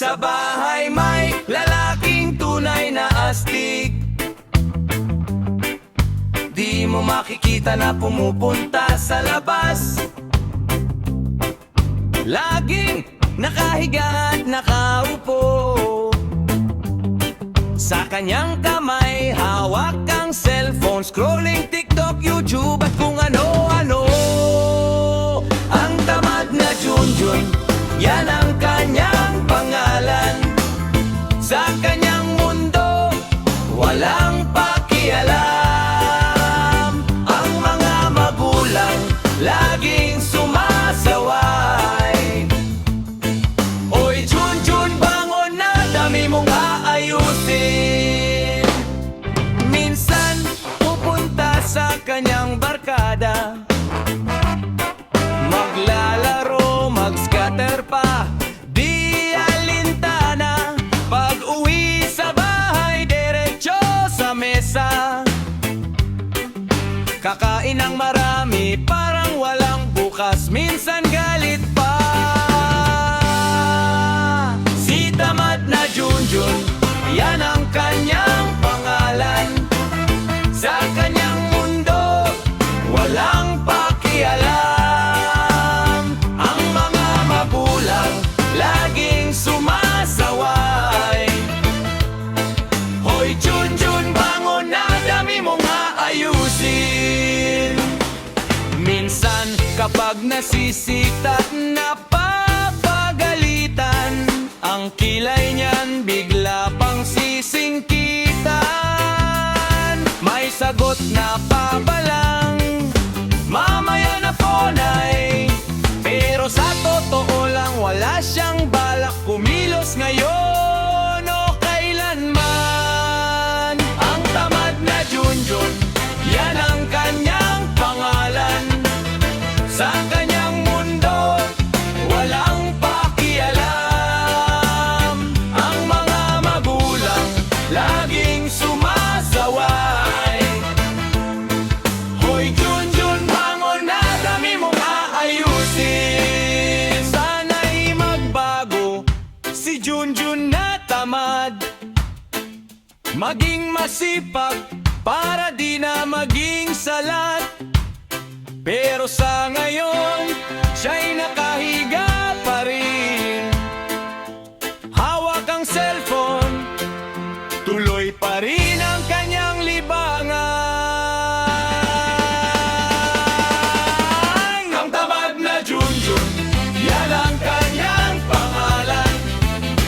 Sa bahay may lalaking tunay na astig. Di mo makikita na pumupunta sa labas. Laging nakahiga at nakaupo. Sa kanyang kamay hawak ang cellphone, scrolling TikTok, YouTube at kung ano-ano. Ang tamad na Junjun, yan ang kanyang pangalan. Sa kanyang mundo, walang pakialam. Ang mga magulang, laging sumasaway. Oy Junjun, bangon na, dami mong aayusin. Minsan, pupunta sa kanyang barkada, maglalaro, mag-scatter pa, di alintana. Pag uwi sa bahay, diretso sa mesa. Kakain ng marami, parang walang bukas, minsan galit pa. Si tamad na Junjun, yan ang kanyang pangalan. Sa kanyang mundo, walang pakialam. Ang mga magulang, laging sumasaway. Hoy Junjun, bangon na, dami mong aayusin. Minsan kapag nasisita, napapagalitan, ang kilay niyan bigla pang sisingkitan. May sagot na pabalang, mamaya na po nay. Pero sa totoo lang, wala siyang balak kumilos ngayon o kailanman. Ang tamad na Junjun, yan ang kanyang pangalan. Sa kanyang mundo, walang pakialam. Ang mga magulang, laging sumasaway. Hoy Junjun, bangon na, dami mong aayusin. Sana'y magbago si Junjun na tamad, maging masipag para di na maging salat. Pero sa ngayon, siya'y nakahiga